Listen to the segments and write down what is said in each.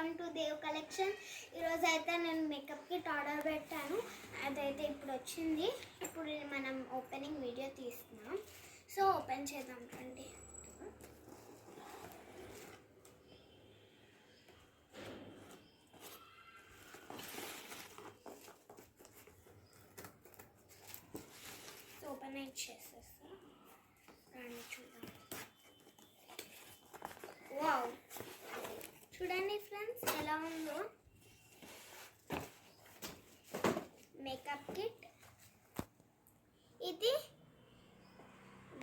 Welcome to Dev collection. ఈరోజు అయితే నేను మేకప్ కిట్ ఆర్డర్ పెట్టాను. అదైతే ఇప్పుడు వచ్చింది. ఇప్పుడు మనం ఓపెనింగ్ వీడియో తీస్తున్నాం. సో ఓపెన్ చేద్దాం రండి. ఓపెన్ చేసేస్తా రండి చూద్దాం. వావ్, చూడండి ఫ్రెండ్స్ ఎలా ఉందో మేకప్ కిట్. ఇది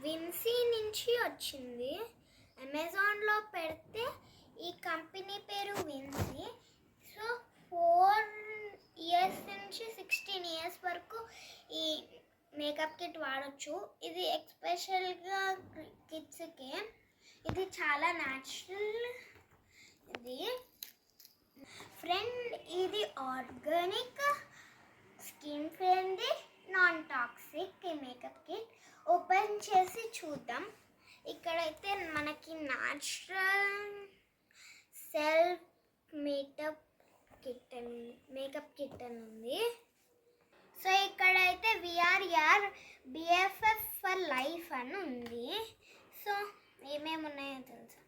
విన్సీ నుంచి వచ్చింది. అమెజాన్లో పెడితే ఈ కంపెనీ పేరు విన్సీ. సో 4 years నుంచి 16 years వరకు ఈ మేకప్ కిట్ వాడచ్చు. ఇది ఎస్పెషల్గా కిడ్స్కి. ఇది చాలా న్యాచురల్. ఇది ఫ్రెండ్, ఇది organic, skin friendly, non toxic ఈ మేకప్ కిట్. ఓపెన్ చేసి చూద్దాం. ఇక్కడైతే మనకి న్యాచురల్ సెల్ఫ్ మేకప్ కిట్ అని ఉంది. సో ఇక్కడైతే విఆర్ఆర్ బిఎఫ్ఎఫ్ ఫర్ లైఫ్ అని ఉంది. సో ఏమేమి ఉన్నాయో తెలుసా?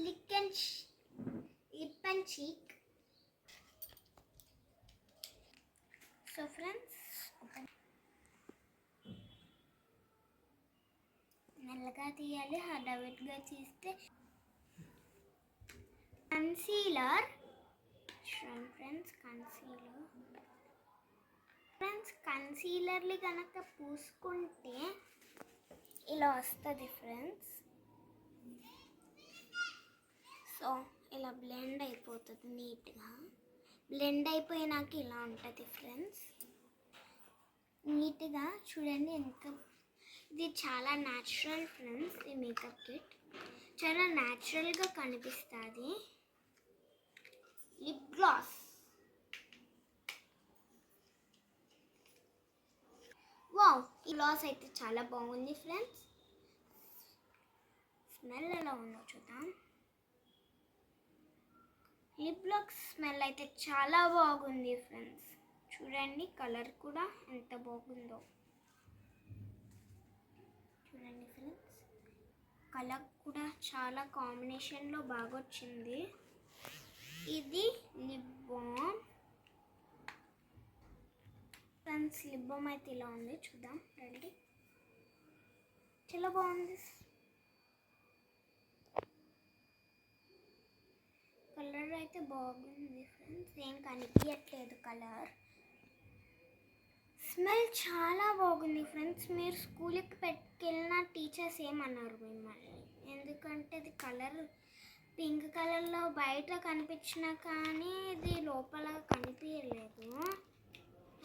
Lip and cheek. So friends మెల్లగా తీయాలి, హడావిడిగా తీస్తే కన్సీలర్. ఫ్రెండ్స్ కన్సీలర్ని కనుక పూసుకుంటే ఇలా వస్తుంది ఫ్రెండ్స్. సో ఇలా బ్లెండ్ అయిపోతుంది నీట్గా. బ్లెండ్ అయిపోయినాక ఇలా ఉంటుంది ఫ్రెండ్స్. నీట్గా చూడండి ఎంత. ఇది చాలా న్యాచురల్ ఫ్రెండ్స్. ఈ మేకప్ కిట్ చాలా న్యాచురల్గా కనిపిస్తుంది. Lip gloss. వావ్, ఈ గ్లాస్ అయితే చాలా బాగుంది ఫ్రెండ్స్. స్మెల్ ఎలా ఉందో చూద్దాం. లిప్ గ్లాస్ స్మెల్ అయితే చాలా బాగుంది ఫ్రెండ్స్. చూడండి కలర్ కూడా ఎంత బాగుందో. చూడండి ఫ్రెండ్స్, కలర్ కూడా చాలా కాంబినేషన్లో బాగా వచ్చింది. ఇది lip balm friends. Lip balm అయితే ఇలా ఉంది, చూద్దాం రండి. చాలా బాగుంది. కలర్ అయితే బాగుంది ఫ్రెండ్స్. ఏం కనిపించట్లేదు కలర్. స్మెల్ చాలా బాగుంది ఫ్రెండ్స్. మీరు స్కూల్కి పెట్టుకెళ్ళిన టీచర్స్ ఏమన్నారు మిమ్మల్ని? ఎందుకంటే ఇది కలర్ పింక్ కలర్లో బయట కనిపించినా కానీ ఇది లోపల కనిపించలేదు,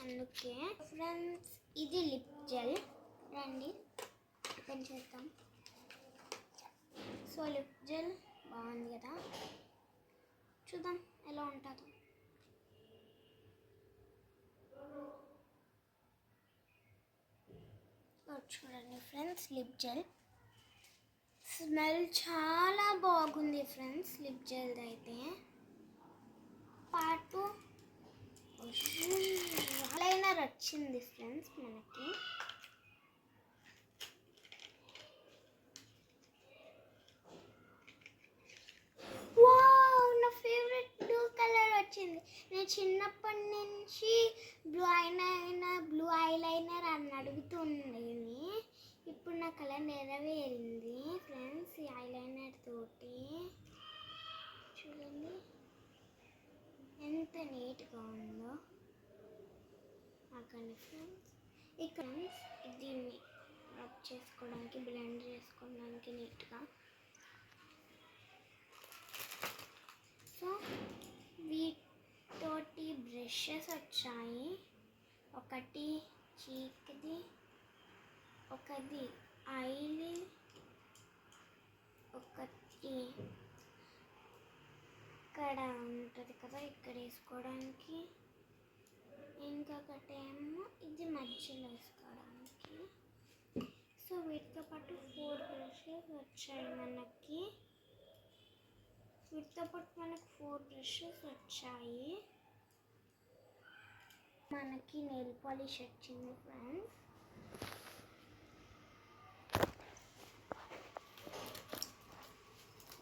అందుకే. ఫ్రెండ్స్ ఇది లిప్ జెల్. రండి ఓపెన్ చేద్దాం. సో లిప్ జెల్ బాగుంది కదా, చూద్దాం ఎలా ఉంటుందో. చూడండి ఫ్రెండ్స్ లిప్ జెల్ స్మెల్ చాలా బాగుంది ఫ్రెండ్స్. లిప్ జెల్ అయితే పాటు ఐలైనర్ వచ్చింది ఫ్రెండ్స్ మనకి. వావ్, నా ఫేవరెట్ బ్లూ కలర్ వచ్చింది. నేను చిన్నప్పటి నుంచి బ్లూ ఐలైనర్ అని అడుగుతుండేది. ఇప్పుడు నా కలర్ నెరవేరింది ఫ్రెండ్స్ ఈ ఐలైనర్ తోటి. చూడండి ఎంత నీట్గా ఉందో అక్కడ ఫ్రెండ్స్. ఇక్కడ దీన్ని రబ్ చేసుకోవడానికి, బ్లెండ్ చేసుకోవడానికి నీట్గా. సో వీటితోటి బ్రషెస్ వచ్చాయి. ఒకటి చీక్ది, ఒకటి ఐలి, ఒకటి ఇక్కడ ఉంటుంది కదా ఇక్కడ వేసుకోవడానికి, ఇంకొకటేమో ఇది మధ్యలో వేసుకోవడానికి. సో వీటితో పాటు 4 బ్రషెస్ వచ్చాయి మనకి. వీటితో పాటు మనకు 4 బ్రషెస్ వచ్చాయి. మనకి నెయిల్ పాలిష్ వచ్చింది ఫ్రెండ్స్.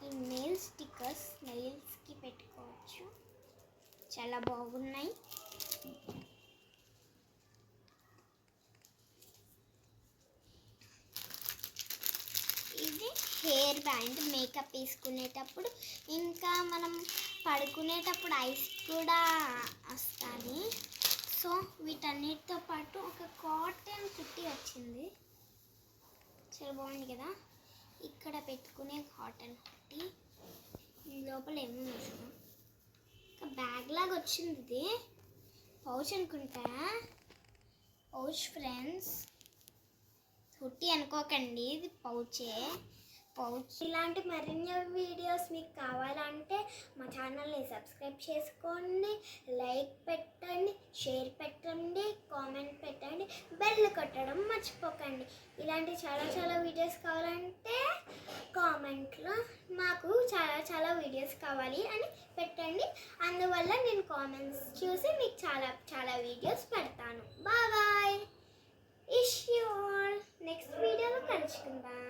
ఈ నెయిల్ స్టిక్కర్స్ నెయిల్స్కి పెట్టుకోవచ్చు, చాలా బాగున్నాయి. ఇది హెయిర్ బ్యాండ్ మేకప్ వేసుకునేటప్పుడు, ఇంకా మనం పడుకునేటప్పుడు ఐస్ కూడా వస్తాయి. సో వీటన్నిటితో పాటు ఒక కాటన్ కుట్టి వచ్చింది, చాలా బాగుంది కదా. ఇక్కడ పెట్టుకునే కాటన్ కుట్టి, లోపల ఏమో వేసాం. ఒక బ్యాగ్ లాగా వచ్చింది, ఇది పౌచ్ అనుకుంటా. పౌచ్ ఫ్రెండ్స్, కుట్టి అనుకోకండి, ఇది పౌచే. పౌచ్. ఇలాంటి మరిన్ని వీడియోస్ మీకు కావాలంటే మా ఛానల్ని సబ్స్క్రైబ్ చేసుకోండి, లైక్ పెట్టండి, షేర్ పెట్టండి, కామెంట్ పెట్టండి, బెల్ కొట్టడం మర్చిపోకండి. ఇలాంటి చాలా వీడియోస్ కావాలంటే కామెంట్లో మాకు చాలా వీడియోస్ కావాలి అని పెట్టండి. అందువల్ల నేను కామెంట్స్ చూసి మీకు చాలా వీడియోస్ పెడతాను. బాయ్. ఇష్ యూ ఆల్. నెక్స్ట్ వీడియోలో కలుసుకుందాం.